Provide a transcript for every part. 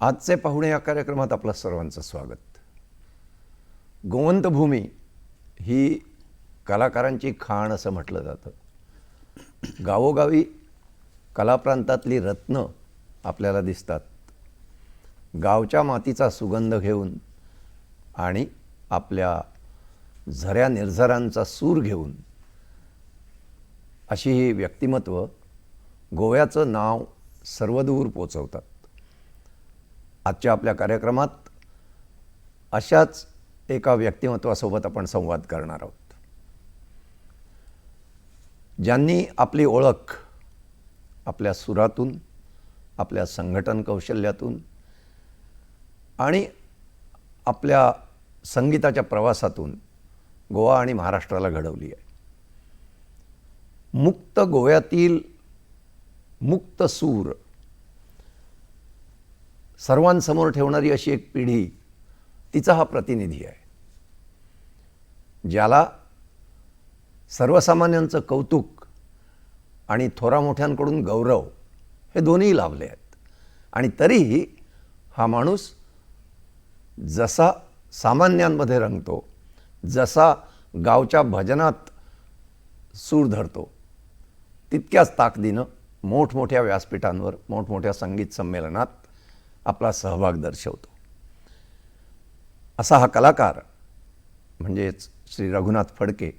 आजचे पाहुणे या कार्यक्रमात आपलं सर्वांचं स्वागत. गोवंतभूमी ही कलाकारांची खाण असं म्हटलं जातं. गावोगावी कलाप्रांतातली रत्न आपल्याला दिसतात. गावच्या मातीचा सुगंध घेऊन आणि आपल्या झऱ्या निर्झरांचा सूर घेऊन अशी ही व्यक्तिमत्व गोव्याचं नाव सर्वदूर पोचवतात. आजच्या आपल्या कार्यक्रमात अशाच एका व्यक्तिमत्वासोबत आपण संवाद करणार आहोत, ज्यांनी आपली ओळख आपल्या सुरातून, आपल्या संघटन कौशल्यातून आणि आपल्या संगीताच्या प्रवासातून गोवा आणि महाराष्ट्राला घडवली आहे. मुक्त गोव्यातील मुक्त सूर सर्वांसमोर ठेवणारी अशी एक पिढी तिचा हा प्रतिनिधी आहे, ज्याला सर्वसामान्यांचं कौतुक आणि थोरामोठ्यांकडून गौरव हे दोन्ही लाभले आहेत. आणि तरीही हा माणूस जसा सामान्यांमध्ये रंगतो, जसा गावच्या भजनात सूर धरतो, तितक्याच ताकदीनं मोठमोठ्या व्यासपीठांवर, मोठमोठ्या संगीत संमेलनात आपला सहभाग दर्शवतो. असा हा कलाकार म्हणजेच श्री रघुनाथ फडके,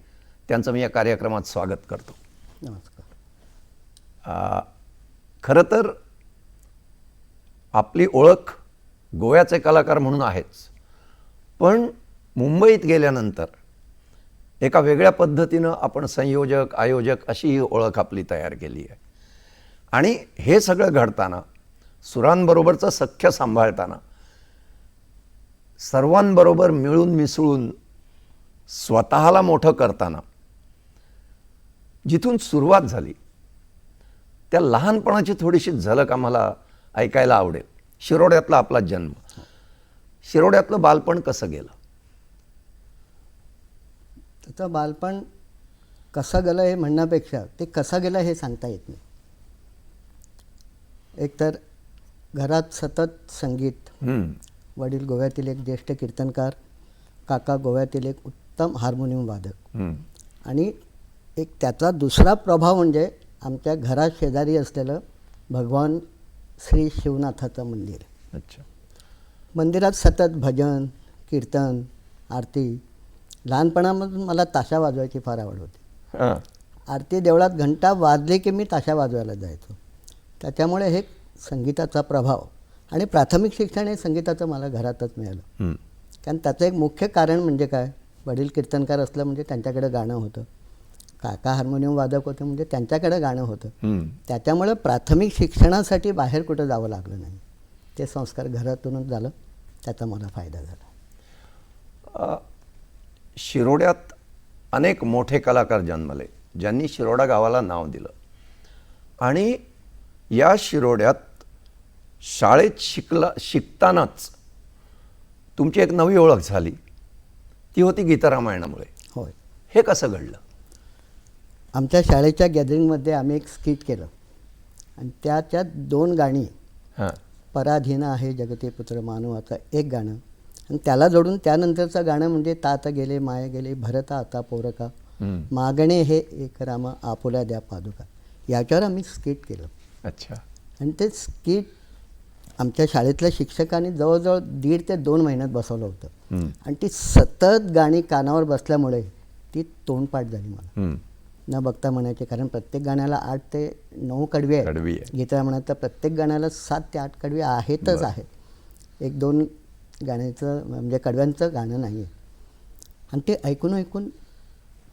त्यांचं मी या कार्यक्रमात स्वागत करतो. नमस्कार. खरं तर आपली ओळख गोव्याचे कलाकार म्हणून आहेच, पण मुंबईत गेल्यानंतर एका वेगळ्या पद्धतीनं आपण संयोजक, आयोजक अशी ही ओळख आपली तयार केली आहे. आणि हे सगळं घडताना, सुरांबरोबरचं सख्य सांभाळताना, सर्वांबरोबर मिळून मिसळून स्वतःला मोठं करताना जिथून सुरुवात झाली त्या लहानपणाची थोडीशी झलक आम्हाला ऐकायला आवडेल. शिरोड्यातला आपला जन्म, शिरोड्यातलं बालपण कसं गेलं? त्याचं बालपण कसं गेलं हे म्हणण्यापेक्षा ते कसं गेलं हे सांगता येत नाही. एकतर घरात सतत संगीत, वडील गोव्यातील एक ज्येष्ठ कीर्तनकार, काका गोव्यातील एक उत्तम हार्मोनियम वादक, आणि एक त्याचा दुसरा प्रभाव म्हणजे आमच्या घरात शेजारी असलेलं भगवान श्री शिवनाथाचं मंदिर. अच्छा. मंदिरात सतत भजन, कीर्तन, आरती. लहानपणामधून मला ताशा वाजवायची फार आवड होती. आरती देवळात घंटा वाजली की मी ताशा वाजवायला जायचो. त्याच्यामुळे हे संगीताचा प्रभाव आणि प्राथमिक शिक्षण हे संगीताचं मला घरातच मिळालं. कारण त्याचं एक मुख्य कारण म्हणजे काय, वडील कीर्तनकार असलं म्हणजे त्यांच्याकडे गाणं होतं, काका हार्मोनियम वादक होते म्हणजे त्यांच्याकडे गाणं होतं. त्याच्यामुळे प्राथमिक शिक्षणासाठी बाहेर कुठं जावं लागलं नाही. ते संस्कार घरातूनच झालं, त्याचा मला फायदा झाला. शिरोड्यात अनेक मोठे कलाकार जन्मले, ज्यांनी शिरोडा गावाला नाव दिलं. आणि या शिरोड्यात शाळेत शिकतानाच तुमची एक नवी ओळख झाली, ती होती गीतरामायणामुळे. होय. हे कसं घडलं? आमच्या शाळेच्या गॅदरिंगमध्ये आम्ही एक स्किट केलं आणि त्याच्यात 2 गाणी, पराधीन आहे जगते पुत्र मानवाचं एक गाणं, आणि त्याला जोडून त्यानंतरचं गाणं म्हणजे तात गेले माया गेले भरता आता पोरका, मागणे हे एक राम आपुल्या द्या पादुका, याच्यावर आम्ही स्किट केलं. अच्छा. आणि ते स्किट आमच्या शाळेतल्या शिक्षकांनी जवळजवळ 1.5 ते 2 महिन्यात बसवलं होतं. आणि ती सतत गाणी कानावर बसल्यामुळे ती तोंडपाठ झाली मला, न बघता म्हणायचे. कारण प्रत्येक गाण्याला 8 ते 9 कडवी आहे. गीतरामायणात तर प्रत्येक गाण्याला 7 ते 8 कडवी आहेतच आहेत. 1-2 गाण्याचं म्हणजे कडव्यांचं गाणं नाही आहे. आणि ते ऐकून ऐकून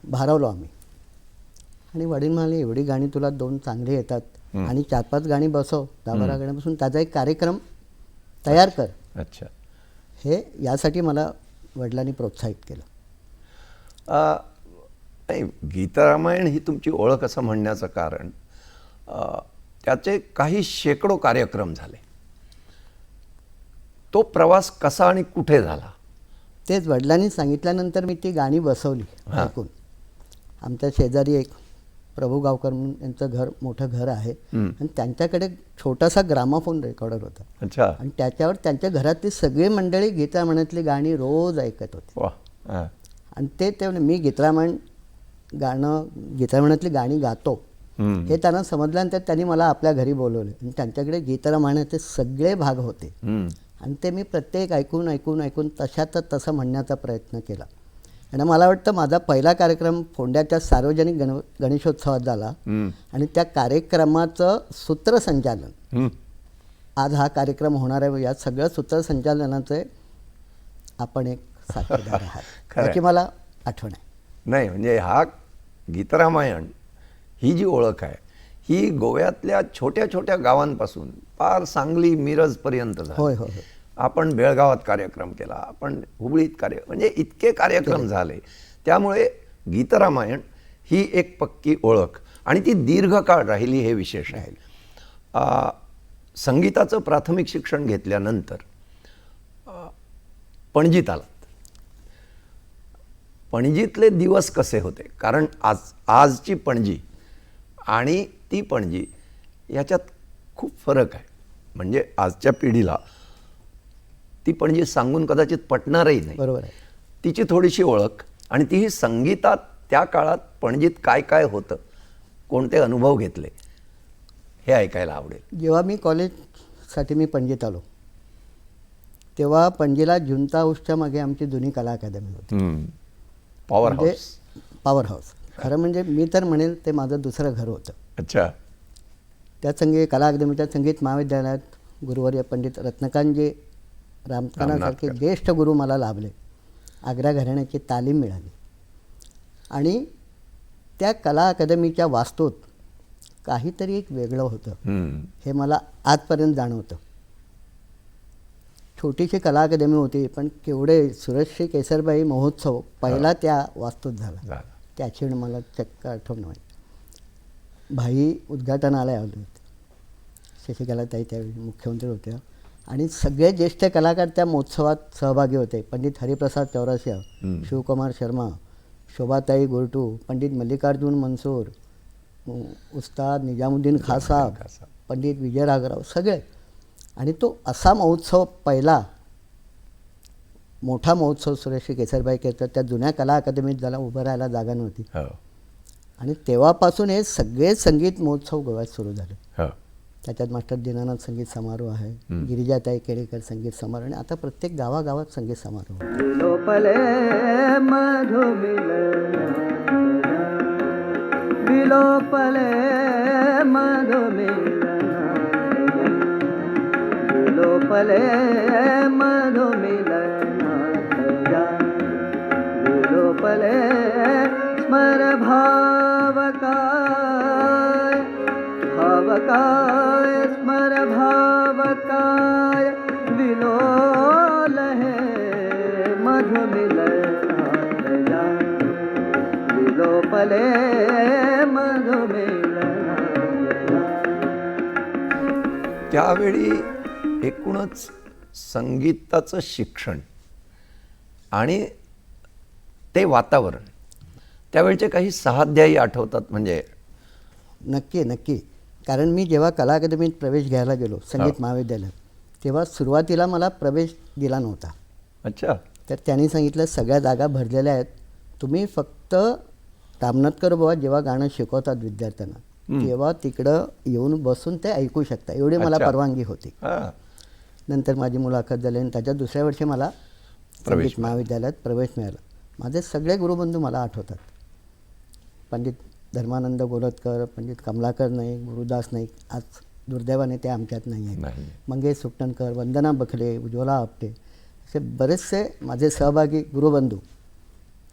भारावलो आम्ही. आणि वडील म्हणाले, एवढी गाणी तुला 2 चांगली येतात आणि 4-5 गाणी बसव, 10-12 गाण्यापासून त्याचा एक कार्यक्रम तयार कर. अच्छा. हे यासाठी मला वडिलांनी प्रोत्साहित केलं. नाही, गीतरामायण ही तुमची ओळख असं म्हणण्याचं कारण त्याचे काही शेकडो कार्यक्रम झाले. तो प्रवास कसा आणि कुठे झाला? तेच वडिलांनी सांगितल्यानंतर मी ती गाणी बसवली ऐकून. आमच्या शेजारी एक प्रभू गावकर म्हणून यांचं घर मोठं घर आहे आणि त्यांच्याकडे छोटासा ग्रामाफोन रेकॉर्डर होता अच्छा. आणि त्याच्यावर त्यांच्या घरातली सगळी मंडळी गीतारामायणातली गाणी रोज ऐकत होती. वा. हां. आणि ते मी गीतारामायणातली गाणी गातो हे त्यांना समजल्यानंतर त्यांनी मला आपल्या घरी बोलवले आणि त्यांच्याकडे गीतारामायणाचे सगळे भाग होते आणि ते मी प्रत्येक ऐकून तशात तसं म्हणण्याचा प्रयत्न केला. आणि मला वाटतं माझा पहिला कार्यक्रम फोंड्याच्या सार्वजनिक गणेशोत्सवात झाला आणि त्या कार्यक्रमाचं सूत्रसंचालन, आज हा कार्यक्रम होणार आहे, या सगळ्या सूत्रसंचालनाचे आपण एक साक्षीदार आहात, त्याची मला आठवण आहे. नाही म्हणजे हा गीतरामायण ही जी ओळख आहे ही गोव्यातल्या छोट्या छोट्या गावांपासून पार सांगली मिरजपर्यंत झाली. होय होय होय. आपण बेळगावात कार्यक्रम केला, आपण हुबळीत म्हणजे इतके कार्यक्रम झाले. त्यामुळे गीतरामायण ही एक पक्की ओळख आणि ती दीर्घकाळ राहिली हे विशेष आहे. संगीताचं प्राथमिक शिक्षण घेतल्यानंतर पणजीत आलात. पणजीतले दिवस कसे होते? कारण आजची पणजी आणि ती पणजी याच्यात खूप फरक आहे. म्हणजे आजच्या पिढीला ती पणजी सांगून कदाचित पटणारही नाही. बरोबर आहे. तिची थोडीशी ओळख आणि तीही संगीतात त्या काळात पणजीत काय काय होतं, कोणते अनुभव घेतले हे ऐकायला आवडेल. जेव्हा मी कॉलेजसाठी मी पणजीत आलो तेव्हा पणजीला जुनता हाऊसच्या मागे आमची जुनी कला अकादमी होती. पॉवर म्हणजे हाऊस. Power house. खरं म्हणजे मी तर म्हणेल ते माझं दुसरं घर होतं. अच्छा. त्या कला अकादमीच्या संगीत महाविद्यालयात गुरुवर्य पंडित रत्नकांतजी रामकानासारखे ज्येष्ठ गुरु मला लाभले. आग्रा घराण्याची तालीम मिळाली आणि त्या कला अकादमीच्या वास्तूत काहीतरी एक वेगळं होतं हे मला आजपर्यंत जाणवतं. छोटीशी कला अकादमी होती पण केवढे सुरश्री केसरबाई महोत्सव पहिला त्या वास्तूत झाला. त्या क्षण मला चक्क आठवण नाही. भाई उद्घाटनाला आले होते, शशिकलाताई त्यावेळी मुख्यमंत्री होत्या आणि सगळे ज्येष्ठ कलाकार त्या महोत्सवात सहभागी होते. पंडित हरिप्रसाद चौरसिया, शिवकुमार शर्मा, शोभाताई गोरटू, पंडित मल्लिकार्जुन मनसूर, उस्ताद निजामुद्दीन खान साहब, पंडित विजय राघराव, सगळे. आणि तो असा महोत्सव पहिला मोठा महोत्सव सुरेश केसरबाई केसर त्या जुन्या कला अकादमीत झाला. उभं राहायला जागा नव्हती आणि तेव्हापासून हे सगळे संगीत महोत्सव गोव्यात सुरू झाले. त्याच्यात मास्टर दीनानाथ संगीत समारोह आहे, गिरिजाताई केळेकर संगीत समारोह आणि आता प्रत्येक गावागावात संगीत समारोह. स्मर भावकाय भावकाय स्मर भावकाय विलोल है मधुमिलना विलोपले मधुमिलना. त्यावेळी एकूणच संगीताचं शिक्षण आणि ते वातावरण, त्यावेळचे काही सहाध्यायी आठवतात म्हणजे? नक्की नक्की. कारण मी जेव्हा कला अकादमीत प्रवेश घ्यायला गेलो संगीत महाविद्यालयात तेव्हा सुरुवातीला मला प्रवेश दिला नव्हता. अच्छा. तर त्यांनी सांगितलं सगळ्या जागा भरलेल्या आहेत, तुम्ही फक्त रामनाथकर बुवा जेव्हा गाणं शिकवतात विद्यार्थ्यांना तेव्हा तिकडं येऊन बसून ते ऐकू शकता एवढी मला परवानगी होती. नंतर माझी मुलाखत झाली आणि त्याच्या दुसऱ्या वर्षी मला संगीत महाविद्यालयात प्रवेश मिळाला. माझे सगळे गुरुबंधू मला आठवतात. पंडित धर्मानंद गोरतकर, पंडित कमलाकर नाईक, गुरुदास नाईक, आज दुर्दैवाने ते आमच्यात नाही आहेत. मंगेश सुकटणकर, वंदना बखले, उज्ज्वला आपटे, असे बरेचसे माझे सहभागी गुरुबंधू,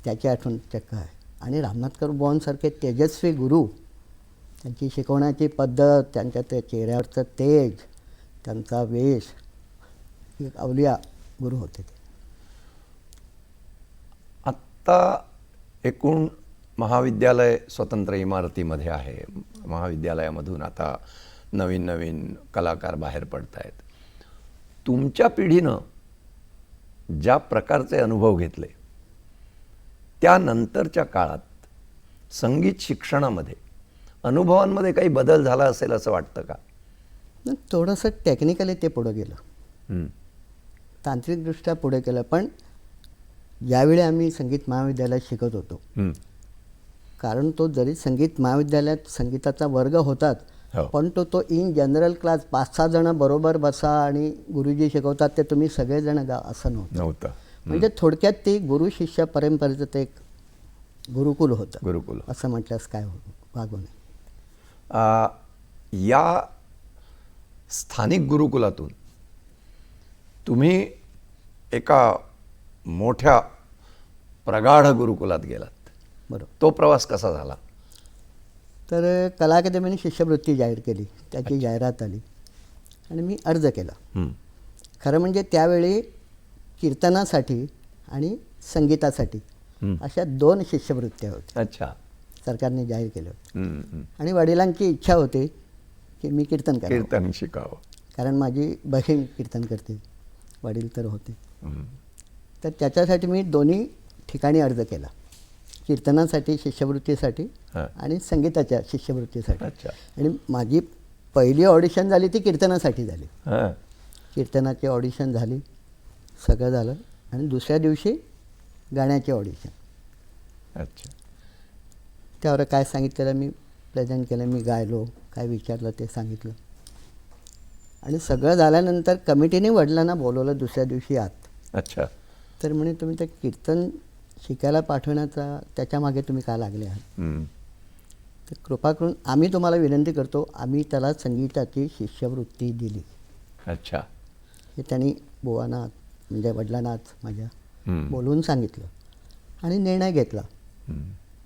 त्याची आठवण चक्क आहे. आणि रामनाथकर बुवांसारखे तेजस्वी गुरु, त्यांची शिकवण्याची पद्धत, त्यांच्या त्या चेहऱ्यावरचं तेज, त्यांचा वेश, एक अवलिया गुरु होते ते. आत्ता एकूण महाविद्यालय स्वतंत्र इमारतीमध्ये आहे. महाविद्यालयामधून आता नवीन नवीन कलाकार बाहेर पडत आहेत. तुमच्या पिढीनं ज्या प्रकारचे अनुभव घेतले त्यानंतरच्या काळात संगीत शिक्षणामध्ये अनुभवांमध्ये काही बदल झाला असेल असं वाटतं का? थोडंसं टेक्निकली ते पुढं गेलं, हं. तांत्रिकदृष्ट्या पुढे केलं. पण ज्यावेळी आम्ही संगीत महाविद्यालयात शिकत होतो, हं. कारण तो जरी संगीत महाविद्यालयात संगीताचा वर्ग होतात, हो. पण तो इन जनरल क्लास 5-6 जणं बरोबर बसा आणि गुरुजी शिकवतात ते तुम्ही सगळेजण गा असं नव्हतं. नव्हतं. म्हणजे थोडक्यात ते गुरु शिष्य परंपरेचं ते एक गुरुकुल होतं, गुरुकुल. असं म्हटल्यास काय भागू नये. या स्थानिक गुरुकुलातून तुम्ही एका मोठ्या प्रगाढ गुरुकुलात गेलात. बरोबर. तो प्रवास कसा झाला? तर कला अकादमीने शिष्यवृत्ती जाहीर केली, त्याची जाहिरात आली आणि मी अर्ज केला. हं. खरं म्हणजे त्यावेळी कीर्तनासाठी आणि संगीतासाठी हं. अशा 2 शिष्यवृत्त्या होत्या, अच्छा. सरकारने जाहीर केल्या होत्या. हं, हं. आणि वडिलांची इच्छा होती की मी कीर्तन करावं, कीर्तन शिकावं. कारण माझी बहीण कीर्तन करते, वडील तर होते. हं. तर त्याच्यासाठी मी दोन्ही ठिकाणी अर्ज केला, कीर्तनासाठी शिष्यवृत्तीसाठी हां. आणि संगीताच्या शिष्यवृत्तीसाठी. अच्छा. आणि माझी पहिली ऑडिशन झाली ती कीर्तनासाठी झाली. हां. कीर्तनाची ऑडिशन झाली, सगळं झालं. आणि दुसऱ्या दिवशी गाण्याची ऑडिशन. अच्छा. त्यावर काय सांगितलेलं मी प्रेझेंट केलं, मी गायलो, काय विचारलं ते सांगितलं. आणि सगळं झाल्यानंतर कमिटीने वडिलांना बोलवलं दुसऱ्या दिवशी आत. अच्छा. तर म्हणे तुम्ही ते कीर्तन शिकायला पाठवण्याचा त्याच्यामागे तुम्ही का लागले आहात? हं. तर कृपा करून आम्ही तुम्हाला विनंती करतो, आम्ही त्याला संगीताची शिष्यवृत्ती दिली. अच्छा. हे त्यांनी बुवांना म्हणजे वडिलांना आज माझ्या हं. बोलवून सांगितलं आणि निर्णय घेतला. हं.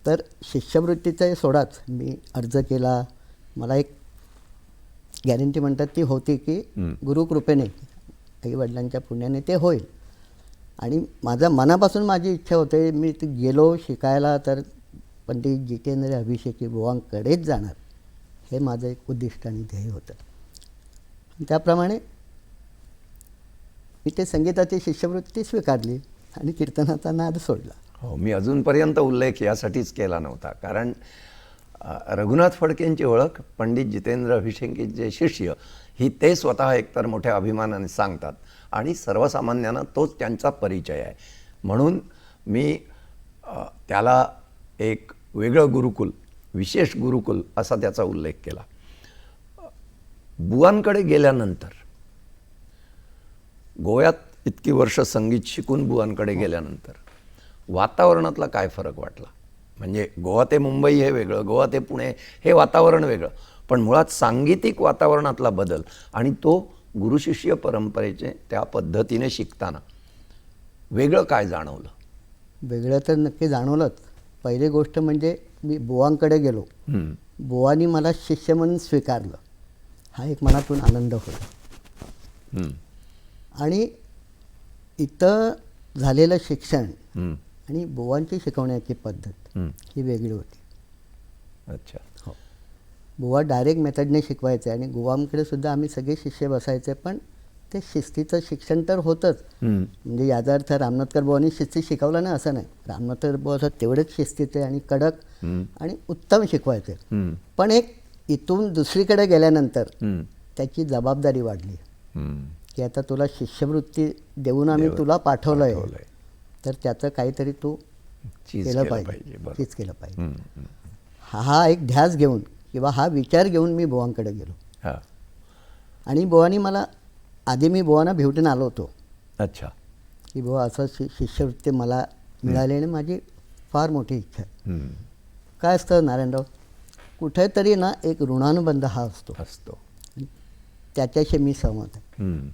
तर शिष्यवृत्तीचा सोडाच, मी अर्ज केला. मला एक गॅरंटी म्हणतात ती होती की हं. गुरुकृपेने आई वडिलांच्या पुण्याने ते होईल. आणि माझ्या मनापासून माझी इच्छा होते, मी ते गेलो शिकायला तर पंडित जितेंद्र अभिषेकी बुवांकडेच जाणार, हे माझं एक उद्दिष्ट आणि ध्येय होतं. त्याप्रमाणे मी ते संगीताची शिष्यवृत्ती स्वीकारली आणि कीर्तनाचा नाद सोडला. हो, मी अजूनपर्यंत उल्लेख यासाठीच केला नव्हता, कारण रघुनाथ फडकेंची ओळख पंडित जितेंद्र अभिषेकींचे शिष्य ही ते स्वतः एकतर मोठ्या अभिमानाने सांगतात आणि सर्वसामान्यांना तोच त्यांचा परिचय आहे. म्हणून मी त्याला एक वेगळं गुरुकुल, विशेष गुरुकुल असा त्याचा उल्लेख केला. बुवांकडे गेल्यानंतर, गोव्यात इतकी वर्ष संगीत शिकून बुवांकडे गेल्यानंतर वातावरणातला काय फरक वाटला? म्हणजे गोवा ते मुंबई हे वेगळं, गोवा ते पुणे हे वातावरण वेगळं, पण मुळात सांगीतिक वातावरणातला बदल आणि तो गुरुशिष्य परंपरेचे त्या पद्धतीने शिकताना वेगळं काय जाणवलं? वेगळं तर नक्की जाणवलंच. पहिली गोष्ट म्हणजे मी बुवांकडे गेलो, हं. बुवांनी मला शिष्य म्हणून स्वीकारलं, हा एक मनातून आनंद होता. हं. आणि इथं झालेलं शिक्षण हं. आणि बुवांची शिकवण्याची पद्धत हं. ही वेगळी होती. अच्छा. हो, बुवा डायरेक्ट मेथडने शिकवायचे आणि बुवांकडे सुद्धा आम्ही सगळे शिष्य बसायचे, पण ते शिस्तीचं शिक्षण तर होतंच. हं. म्हणजे याचा अर्थ रामनाथकर बुवांनी शिस्ती शिकवलं नाही असं नाही. रामनाथकर बुवा असं तेवढेच शिस्तीचे आणि कडक हं. आणि उत्तम शिकवायचे. हं. पण एक इथून दुसरीकडे गेल्यानंतर हं. त्याची जबाबदारी वाढली हं. की आता तुला शिष्यवृत्ती देऊन आम्ही तुला पाठवलंय, पाठवलंय. तर त्याचं काहीतरी तू चीज केलं केलं पाहिजे, बरोबर. चीज केलं पाहिजे. हं. हं. हा एक ध्यास घेऊन किंवा हा विचार घेऊन मी बुवांकडे गेलो. हां. आणि बुवांनी मला, आधी मी बुवांना भेटून आलो होतो अच्छा. की बुवा असं शिष्यवृत्ती मला मिळाली आणि माझी फार मोठी इच्छा आहे. हं. काय असतं नारायणराव, कुठेतरी ना एक ऋणानुबंध हा असतो, असतो. त्याच्याशी मी सहमत आहे. हं.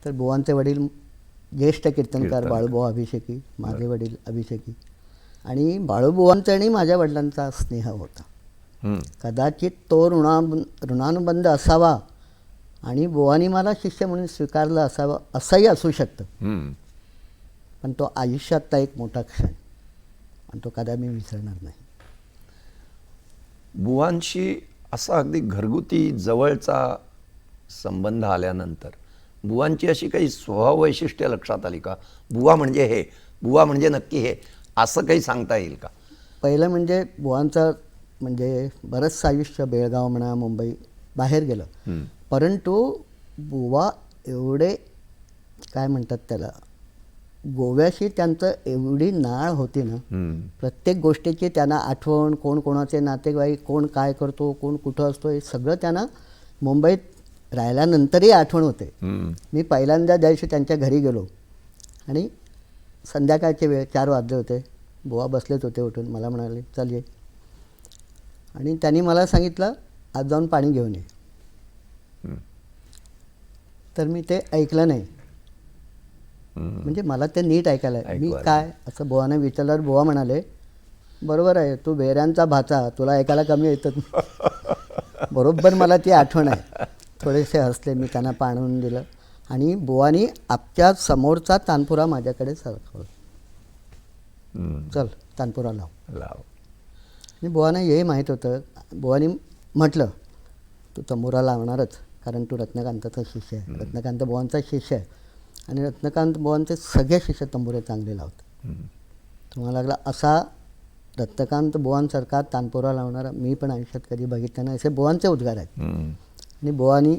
तर बुवांचे वडील ज्येष्ठ कीर्तनकार कीर्तनकार. बाळूबुवा अभिषेकी, माझे वडील अभिषेकी, आणि बाळूबुवांचा आणि माझ्या वडिलांचा स्नेह होता. हं. कदाचित तो ऋणानुबंध असावा आणि बुवांनी मला शिष्य म्हणून स्वीकारलं असावं, असंही असू शकतं. हं. पण तो आयुष्यातला एक मोठा क्षण आणि तो कदा मी विसरणार नाही. बुवांशी असा अगदी घरगुती जवळचा संबंध आल्यानंतर बुवांची अशी काही स्वभाव वैशिष्ट्य लक्षात आली का? बुवा म्हणजे हे, बुवा म्हणजे नक्की हे, असं काही सांगता येईल का? पहिलं म्हणजे बुवांचा म्हणजे बरंचसं आयुष्य बेळगाव म्हणा मुंबई बाहेर गेलं, परंतु बुवा एवढे काय म्हणतात त्याला, गोव्याशी त्यांचं एवढी नाळ होती ना, प्रत्येक गोष्टीची त्यांना आठवण, कोण कोणाचे नातेवाईक, कोण काय करतो, कोण कुठं असतो, हे सगळं त्यांना मुंबईत राहिल्यानंतरही आठवण होते. मी पहिल्यांदा ज्या दिवशी त्यांच्या घरी गेलो आणि संध्याकाळचे वेळ 4 वाजले होते, बुवा बसलेच होते उठून, मला म्हणाले चल ये, आणि त्यांनी मला सांगितलं आज जाऊन पाणी घेऊन ये. तर मी ते ऐकलं नाही, म्हणजे मला ते नीट ऐकायला आहे. मी काय असं बुवाने विचारल्यावर बुवा म्हणाले बरोबर आहे, तू बेऱ्यांचा भाचा, तुला ऐकायला कमी येतं. बरोबर मला ती आठवण आहे. थोडेसे हसले, मी त्यांना पाणवून दिलं आणि बुवानी आपच्या समोरचा तानपुरा माझ्याकडे सरकवला, चल तानपुरा लाव. आणि बुवांना हे माहीत होतं. बुवानी म्हटलं तू तंबुरा लावणारच, कारण तू रत्नकांताचा शिष्य आहे, रत्नकांत बुवांचा शिष्य आहे, आणि रत्नकांत बुवांचे सगळे शिष्य तंबुरे चांगले लावतात. तुम्हाला लागला असा रत्नकांत बुवांसारखा तानपुरा लावणारा मी पण आयुष्यात कधी बघितलं नाही, असे बुवांचे उद्गार आहेत. आणि बुवानी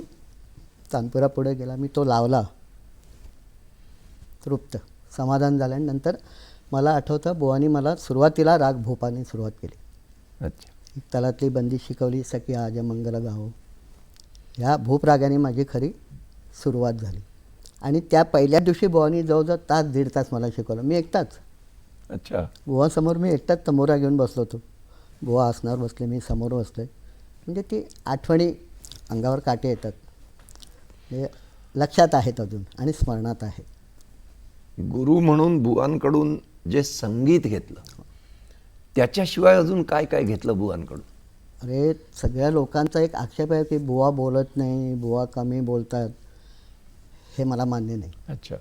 तानपुरा पुढे गेला, मी तो लावला, तृप्त समाधान झालं. आणि नंतर मला आठवतं बुवानी मला सुरुवातीला राग भूपाने सुरुवात केली. अच्छा. एक तलातली बंदी शिकवली, सखी आज मंगल गाओ, ह्या भूपरागाने माझी खरी सुरुवात झाली. आणि त्या पहिल्या दिवशी बुवानी जवळजवळ तास 1.5 तास मला शिकवलं, मी एकटाच. अच्छा. बुवासमोर मी एकटाच तंबोरा घेऊन बसलो होतो. बुवा आसनावर बसले, मी समोर बसले. म्हणजे ती आठवणी अंगावर काटे येतात, हे लक्षात आहेत अजून आणि स्मरणात आहे. गुरु म्हणून बुवांकडून जे संगीत घेतलं, त्याच्याशिवाय अजून काय काय घेतलं बुवांकडून? अरे सगळ्या लोकांचा एक आक्षेप आहे की बुवा बोलत नाही, बुवा कमी बोलतात. हे मला मान्य नाही. अच्छा.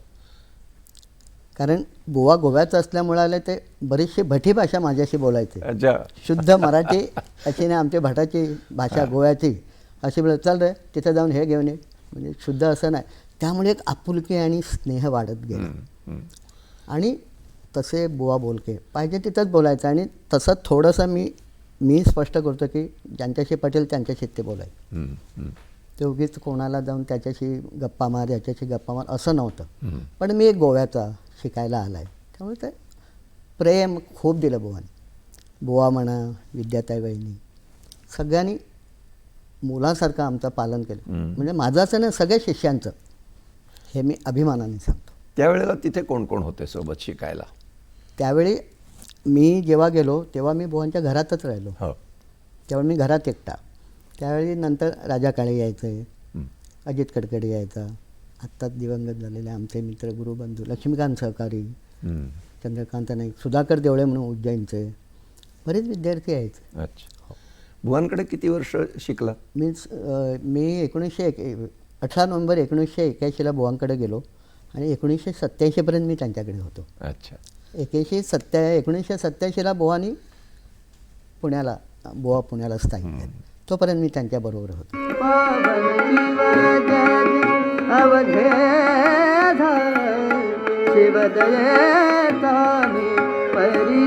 कारण बुवा गोव्याचं असल्यामुळे ते बरीचशी भटी भाषा माझ्याशी बोलायचे. अच्छा. शुद्ध मराठी अशी नाही, आमची भटाची भाषा गोव्याची अशी बोल, चल रे तिथे जाऊन हे घेऊन ये, म्हणजे शुद्ध असं नाही. त्यामुळे एक आपुलकी आणि स्नेह वाढत गेला. आणि तसे बुवा बोलके पाहिजे तिथंच बोलायचं. आणि तसं थोडंसं मी स्पष्ट करतो की ज्यांच्याशी पटेल त्यांच्याशी ते बोलायचं. ते उगीच कोणाला जाऊन त्याच्याशी गप्पा मार, याच्याशी गप्पा मार असं नव्हतं. पण मी एक गोव्याचा शिकायला आला आहे, त्यामुळे ते प्रेम खूप दिलं बुवानी. बुवा म्हणा, विद्याताई वहिनी, सगळ्यांनी मुलासारखं आमचं पालन केलं. म्हणजे माझं असं नाही, सगळ्या शिष्यांचं. हे मी अभिमानाने सांगतो. त्यावेळेला तिथे कोण कोण होते सोबत शिकायला? त्यावेळी मी जेव्हा गेलो तेव्हा मी बुवांच्या घरातच राहिलो. हो. त्यावेळी मी घरात एकटा. त्यावेळी नंतर राजा काळे यायचे, अजित कडकडे यायचा, आत्ताच दिवंगत झालेले आमचे मित्र गुरुबंधू लक्ष्मीकांत सहकारी, चंद्रकांत नाईक, सुधाकर देवळे म्हणून उज्जैनचे बरेच विद्यार्थी यायचे. अच्छा. बुवांकडे किती वर्ष शिकला? मी 18 नोव्हेंबर 1981 बुवांकडे गेलो आणि 1987पर्यंत मी त्यांच्याकडे होतो. अच्छा. 1987 बुवानी बुवा पुण्याला स्थायिक आहेत, तोपर्यंत मी त्यांच्याबरोबर होतो. पावन जीव अवघेधा शिवदयेतामी परी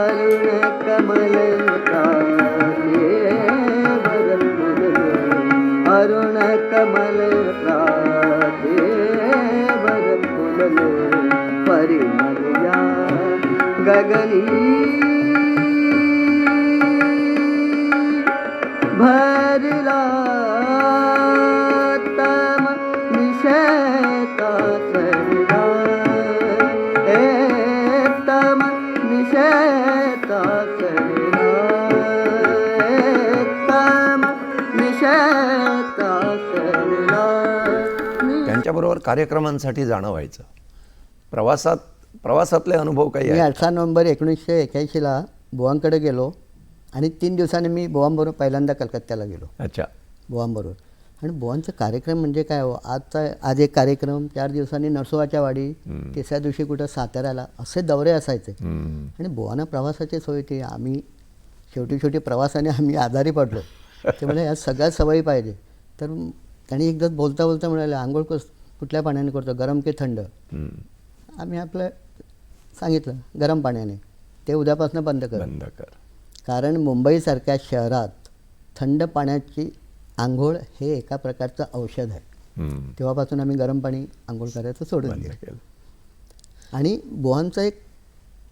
अरुण कमल अरुण कमल परिमलया गगनी भरला तम निषेता सरला तम निषेता सरला तम निषेता सरला. त्यांच्याबरोबर कार्यक्रमांसाठी जाणं व्हायचं. प्रवासातले अनुभव काही मी आहेत? 18 नोव्हेंबर 1981 बुवांकडे गेलो आणि 3 दिवसांनी मी बुवांबरोबर पहिल्यांदा कलकत्त्याला गेलो. अच्छा. बुवांबरोबर. आणि बुवांचा कार्यक्रम म्हणजे काय हो, आज एक कार्यक्रम, 4 दिवसांनी नरसोबाच्या वाडी, तिसऱ्या दिवशी कुठं साताऱ्याला, असे दौरे असायचे. आणि बुवांना प्रवासाची सोय होती. आम्ही शेवटी प्रवासाने आम्ही आजारी पडलो. त्यामुळे या सगळ्या सवयी पाहिजे. तर त्यांनी एकदा बोलता म्हणाले, आंघोळ कुठल्या पाण्याने करतो, गरम की थंड? आम्ही आपलं सांगितलं गरम पाण्याने. ते उद्यापासून बंद कर. बंद कर. कारण मुंबईसारख्या शहरात थंड पाण्याची आंघोळ हे एका प्रकारचं औषध आहे. हम्म. तेव्हापासून आम्ही गरम पाणी आंघोळ करायचं सोडून बंद दिलं. केलं. आणि बुवांचा एक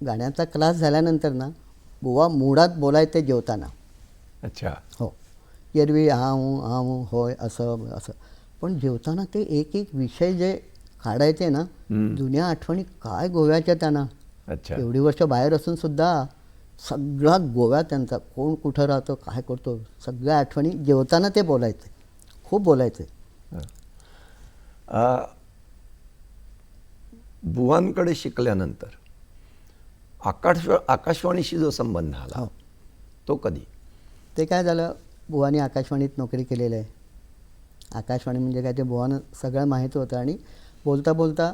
गाण्याचा क्लास झाल्यानंतर ना, बुवा मुळात बोलायचे जेवताना. अच्छा. हो, एरवी आऊ होय असं असं, पण जेवताना ते एक एक विषय जे काढायचे ना, जुन्या आठवणी काय गोव्याच्या त्यांना. अच्छा. एवढी वर्ष बाहेर असून सुद्धा सगळा गोवा त्यांचा, कोण कुठं राहतो काय करतो सगळ्या आठवणी जेवताना ते बोलायचे, खूप बोलायचे. बुवांकडे शिकल्यानंतर आकाशवाणीशी जो संबंध आला हो. तो कधी? ते काय झालं, बुवानी आकाशवाणीत नोकरी केलेली आहे. आकाशवाणी म्हणजे काय ते बुवानं सगळं माहिती होतं. आणि बोलता बोलता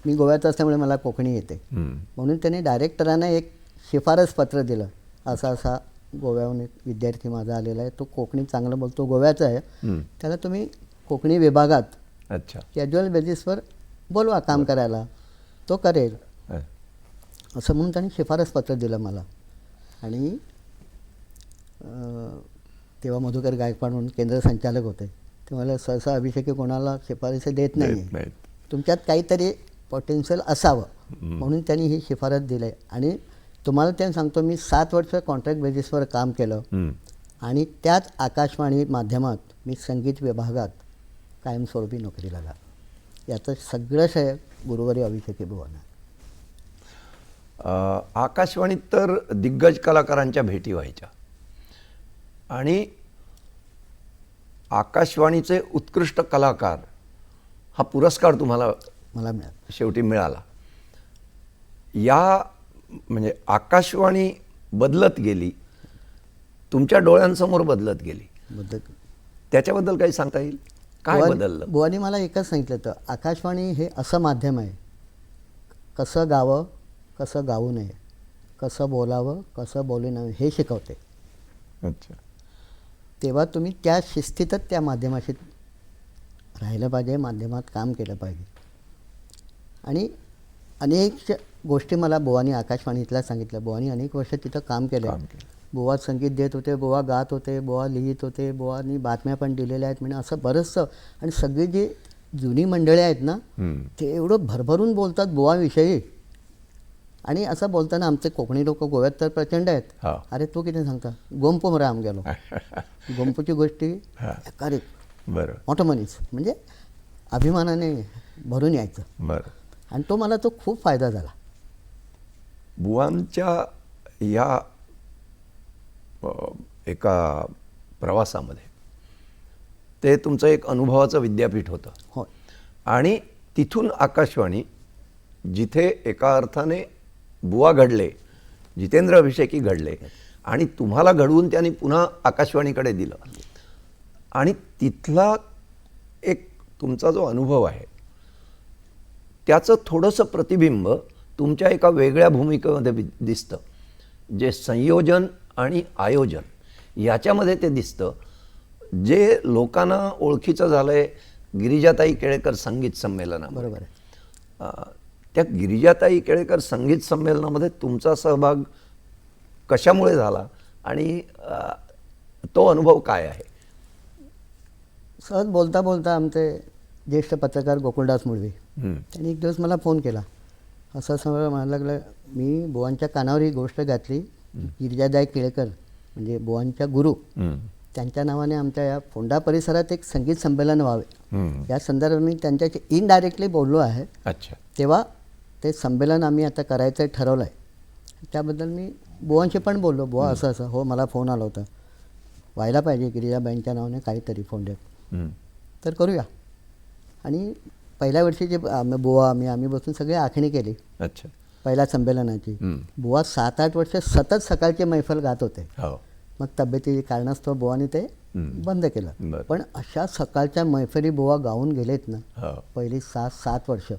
मी गोव्याचं असल्यामुळे मला कोकणी येते, म्हणून त्यांनी डायरेक्टरांना एक शिफारस पत्र दिलं, असा असा गोव्याहून एक विद्यार्थी माझा आलेला आहे, तो कोकणी चांगलं बोलतो, गोव्याचा आहे, त्याला तुम्ही कोकणी विभागात अच्छा. कॅज्युअल बेसिसवर बोलवा काम करायला, तो करेल असं म्हणून त्यांनी शिफारस पत्र दिलं मला. आणि तेव्हा मधुकर गायकवाड म्हणून केंद्र संचालक होते. ते मला सहसा अभिषेकी कोणाला शिफारसी देत नाही, तुमच्यात काहीतरी पोटेन्शियल असावं म्हणून त्यांनी ही शिफारस दिली आहे. आणि तुम्हाला ते सांगतो, मी 7 वर्ष कॉन्ट्रॅक्ट बेसिसवर काम केलं आणि त्याच आकाशवाणी माध्यमात मी संगीत विभागात कायमस्वरूपी नोकरीला लागलो. याचं सगळं श्रेय गुरुवारी अभिषेकी बुवांना. आकाशवाणीत तर दिग्गज कलाकारांच्या भेटी व्हायच्या आणि आकाशवाणीचे उत्कृष्ट कलाकार हा पुरस्कार तुम्हाला मला मिळालं. शेवटी मिळाला. या म्हणजे आकाशवाणी बदलत गेली, तुमच्या डोळ्यांसमोर बदलत गेली, त्याच्याबद्दल काही सांगता येईल? काय बदललं? बुवानी मला एकच सांगितलं होतं, आकाशवाणी हे असं माध्यम आहे, कसं गावं कसं गाऊ नये, कसं बोलावं कसं बोलू नये हे शिकवते. अच्छा. तेव्हा तुम्ही त्या शिस्तीतच त्या माध्यमाशी राहिलं पाहिजे, माध्यमात काम केलं पाहिजे. आणि अनेक गोष्टी मला बुवानी आकाशवाणीतल्या सांगितल्या. बुवानी अनेक वर्ष तिथं काम केलं. बुवा संगीत देत होते, बुवा गात होते, बुवा लिहित होते, बुवानी बातम्या पण दिलेल्या आहेत, म्हणजे असं बरंचसं. आणि सगळी जी जुनी मंडळी आहेत ना, ते एवढं भरभरून बोलतात बुवाविषयी. आणि असं बोलताना आमचे कोकणी लोक गोव्यात तर प्रचंड आहेत. अरे तू किती सांगता, गोंपू मरा आम गेलो, गोंपूची गोष्टी करेक्ट, बरं, मोठं मनीस, म्हणजे अभिमानाने भरून यायचं. बरं. आणि तो मला तो खूप फायदा झाला. बुवांच्या या एका प्रवासामध्ये ते तुमचं एक अनुभवाचं विद्यापीठ होतं. हो. आणि तिथून आकाशवाणी, जिथे एका अर्थाने बुवा घडले, जितेंद्र अभिषेकी घडले आणि तुम्हाला घडवून त्यांनी पुन्हा आकाशवाणीकडे दिलं. आणि तिथला एक तुमचा जो अनुभव आहे त्याचं थोडंसं प्रतिबिंब तुमच्या एका वेगळ्या भूमिकेमध्ये दिसतं, जे संयोजन आणि आयोजन याच्यामध्ये ते दिसतं, जे लोकांना ओळखीचं झालं आहे गिरिजाताई केळेकर संगीत संमेलनामध्ये. बरोबर आहे. त्या गिरिजाताई केळेकर संगीत संमेलनामध्ये तुमचा सहभाग कशामुळे झाला आणि तो अनुभव काय आहे? सहज बोलता बोलता आमचे ज्येष्ठ पत्रकार गोकुळदास मुळवी त्यांनी एक दिवस मला फोन केला. असं समोर म्हणायला लागलं, मी बुवांच्या कानावर ही गोष्ट घातली, गिरिजाताई केळेकर म्हणजे बुवांच्या गुरु, त्यांच्या नावाने आमच्या या फोंडा परिसरात एक संगीत संमेलन व्हावे, या संदर्भात मी त्यांच्याशी इनडायरेक्टली बोललो आहे. अच्छा. तेव्हा ते संमेलन आम्ही आता करायचं ठरवलं आहे. त्याबद्दल मी बुवांशी पण बोललो, बुवा असं असं, हो मला फोन आला होता, व्हायला पाहिजे गिरिजाबाईंच्या नावाने काहीतरी फोंड्यात, तर करूया. आणि पहिल्या वर्षी जे बुवा आम्ही बसून सगळी आखणी केली. अच्छा. पहिल्या संमेलनाची. बुवा 7-8 वर्ष सतत सकाळची मैफल गात होते. मग तब्येती कारणास्तव बुवानी ते बंद केलं. पण अशा सकाळच्या मैफली बुवा गाऊन गेलेत ना, पहिली 6-7 वर्ष,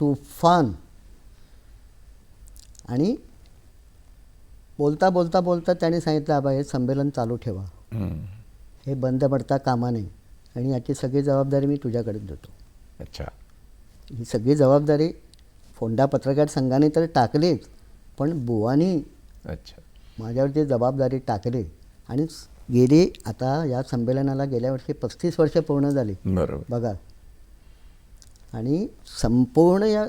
तुफान. आणि बोलता बोलता बोलता त्याने सांगितलं, आबा हे संमेलन चालू ठेवा, हे बंद पडता कामा नये, आणि याची सगळी जबाबदारी मी तुझ्याकडे देतो. अच्छा. ही सगळी जबाबदारी फोंडा पत्रकार संघाने तर टाकलीच, पण बुवानी अच्छा. माझ्यावरती जबाबदारी टाकली आणि गेली, आता या संमेलनाला गेल्या वर्षी 35 वर्ष पूर्ण झाली बरोबर. बघा. आणि संपूर्ण या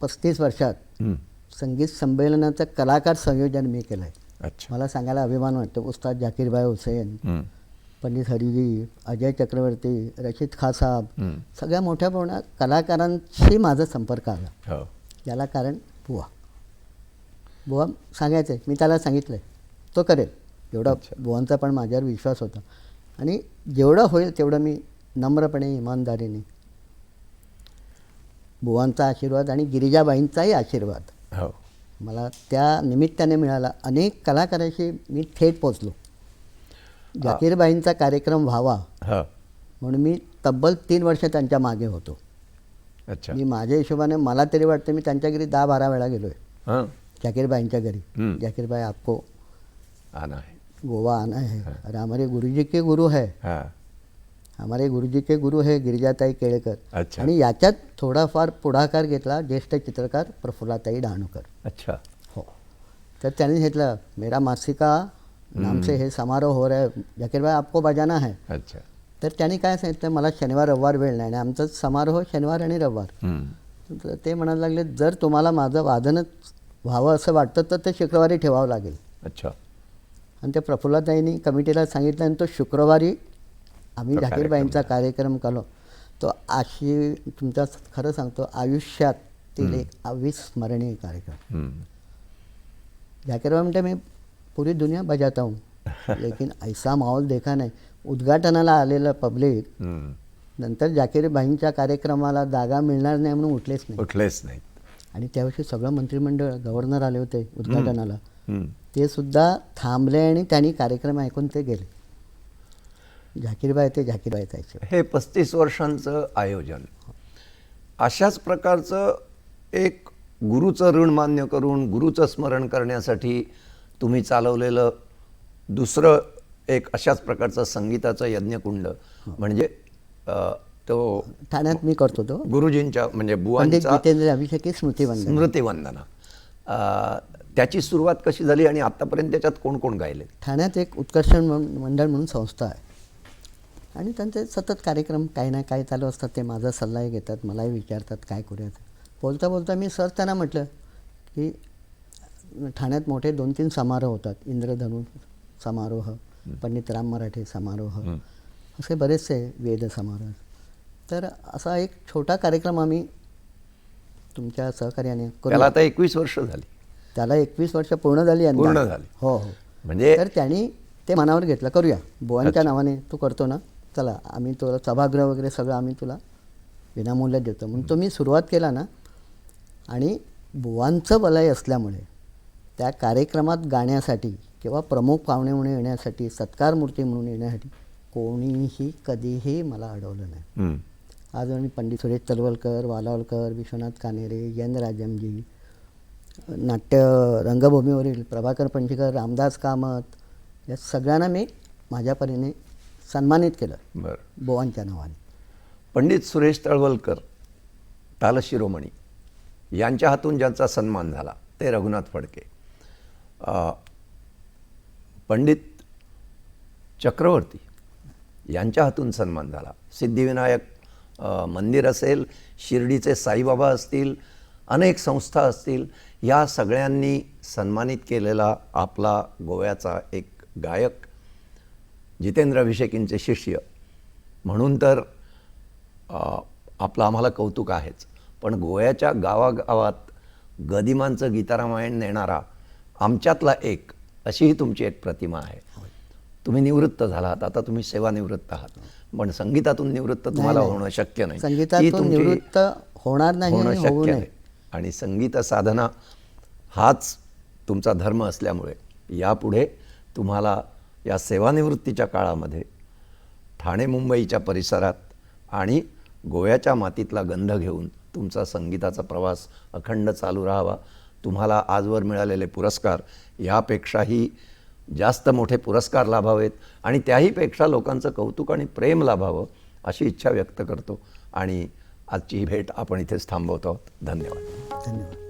35 वर्षात हं. संगीत संमेलनाचं कलाकार संयोजन मी केलं आहे. अच्छा. मला सांगायला अभिमान वाटतो. उस्ताद जाकीरभाई हुसेन, हं. पंडित हरिजी, अजय चक्रवर्ती, रशीद खां साहब, हं. सगळ्या मोठ्या मोठ्या कलाकारांशी माझा संपर्क आला. हो. याला कारण बुवा. बुवा सांगायचं आहे, मी त्याला सांगितलं आहे, तो करेल. एवढा बुवांचा पण माझ्यावर विश्वास होता. आणि जेवढं होईल तेवढं मी नम्रपणे, इमानदारीने, बुवांचा आशीर्वाद आणि गिरिजाबाईंचाही आशीर्वाद हो. मला त्या निमित्ताने मिळाला. अनेक कलाकारांशी मी थेट पोचलो. जाकीरबाईंचा कार्यक्रम व्हावा हो. म्हणून मी तब्बल 3 वर्ष त्यांच्या मागे होतो. अच्छा. मी माझ्या हिशोबाने, मला तरी वाटतं मी त्यांच्या घरी 10-12 वेळा गेलो आहे. हां. जाकीरबाईंच्या घरी. हं. जाकीरबाई आपको आना है. गोवा आना है और हमारे गुरुजी के गुरु है, हां. हमारे गुरुजी के गुरु है गिरिजाताई केळकर. अच्छा. आणि याच्यात थोडाफार पुढाकार घेतला ज्येष्ठ चित्रकार प्रफुल्लाताई डहाणूकर. अच्छा. हो. तर त्यांनी घेतलं, मेरा मासिका नाम से हे समारोह हो रहा है, जाकीरबाई आपको बजाना है. अच्छा. तर त्यांनी काय सांगितलं, मला शनिवार रविवार वेळ नाही आणि आमचा समारोह शनिवार आणि रविवार. हं. तर ते म्हणायला लागले, जर तुम्हाला माझं वादनच व्हावं असं वाटतं तर ते शुक्रवारी ठेवावं लागेल. अच्छा. आणि त्या प्रफुल्लाताईंनी कमिटीला सांगितलं आणि तो शुक्रवारी आम्ही तो जाकीरबाईंचा कार्यक्रम केलो. तो अशी तुमच्या खरं सांगतो आयुष्यातील एक अविस्मरणीय कार्यक्रम. हं. जाकीरबाई म्हणते, मी पूरी दुनिया बजाता हूँ लेकिन ऐसा माहोल देखा नाही. उद्घाटनाला आलेलं पब्लिक हं. नंतर जाकीरबाईंच्या कार्यक्रमाला जागा मिळणार नाही म्हणून उठलेच नाही. उठलेच नाहीत. आणि त्यावर्षी सगळं मंत्रिमंडळ, गव्हर्नर आले होते उद्घाटनाला. हं. ते सुद्धा थांबले आणि त्यांनी कार्यक्रम ऐकून ते गेले. जाकीरबाई ते जाकीरबाई जायचे. हे 35 वर्षांचं आयोजन, अशाच प्रकारचं एक गुरुचं ऋण मान्य करून गुरुचं स्मरण करण्यासाठी तुम्ही चालवलेलं दुसरं एक अशाच प्रकारचं संगीताचं यज्ञकुंड म्हणजे तो ठाण्यात मी करतो तो गुरुजींच्या म्हणजे पंडित बुवांचा जितेंद्र अभिषेकी स्मृतिवंदन. स्मृतिवंदना. त्याची सुरुवात कशी झाली आणि आत्तापर्यंत त्याच्यात कोण कोण गायले? ठाण्यात एक उत्कर्षण मंडळ म्हणून संस्था आहे आणि त्यांचे सतत कार्यक्रम काही ना काही चालू असतात. ते माझा सल्लाही घेतात, मलाही विचारतात काय करूयात. बोलता बोलता मी सर त्यांना म्हटलं की ठाण्यात मोठे 2-3 समारोह होतात. इंद्रधनु समारोह, पंडित राम मराठे समारोह, असे बरेचसे वेद समारोह. तर असा एक छोटा कार्यक्रम आम्ही तुमच्या सहकार्याने करू. त्याला आता 21 वर्ष झाली. त्याला 21 वर्ष पूर्ण झाली यंदा. पूर्ण झाली. हो हो. म्हणजे तर त्यांनी ते मनावर घेतलं, करूया बुवांच्या नावाने, तू करतो ना, चला आम्ही तुला सभागृह वगैरे सगळं आम्ही तुला विनामूल्य देतो म्हणून तुम्ही सुरुवात केला ना. आणि बुवांचं वलय असल्यामुळे त्या कार्यक्रमात गाण्यासाठी किंवा प्रमुख पाहुणे म्हणून येण्यासाठी, सत्कार मूर्ती म्हणून येण्यासाठी कोणीही कधीही मला अडवलं नाही. हं. आज आम्ही पंडित सुरेश तलवलकर, वालावलकर, विश्वनाथ कानेरे, जयंत राजमजी, नाट्य रंगभूमीवरील प्रभाकर पंचकर, रामदास कामत, या सगळ्यांना मी माझ्या परीने सन्मानित केलं बरं. बुवांच्या नावाने. पंडित सुरेश तळवलकर, तालशिरोमणी यांच्या हातून ज्यांचा सन्मान झाला ते रघुनाथ फडके. पंडित चक्रवर्ती यांच्या हातून सन्मान झाला. सिद्धिविनायक मंदिर असेल, शिर्डीचे साईबाबा असतील, अनेक संस्था असतील, या सगळ्यांनी सन्मानित केलेला आपला गोव्याचा एक गायक, जितेंद्र अभिषेकींचे शिष्य म्हणून तर आपलं आम्हाला कौतुक आहेच. पण गोव्याच्या गावागावात गदिमांचं गीतारामायण नेणारा आमच्यातला एक, अशीही तुमची एक प्रतिमा आहे. तुम्ही निवृत्त झालात, आता तुम्ही सेवानिवृत्त आहात, पण संगीतातून निवृत्त तुम्हाला होणं शक्य नाही. संगीतातून निवृत्त होणार नाही, होणं होऊ शक्य नये. नाही. आणि संगीत साधना हाच तुमचा धर्म असल्यामुळे यापुढे तुम्हाला या सेवानिवृत्तीच्या काळामध्ये ठाणे मुंबईच्या परिसरात आणि गोव्याच्या मातीतला गंध घेऊन तुमचा संगीताचा प्रवास अखंड चालू राहावा. तुम्हाला आजवर मिळालेले पुरस्कार यापेक्षाही जास्त मोठे पुरस्कार लाभावेत आणि त्याहीपेक्षा लोकांचं कौतुक आणि प्रेम लाभावं अशी इच्छा व्यक्त करतो. आणि आजची ही भेट आपण इथेच थांबवतो आहोत. धन्यवाद. धन्यवाद.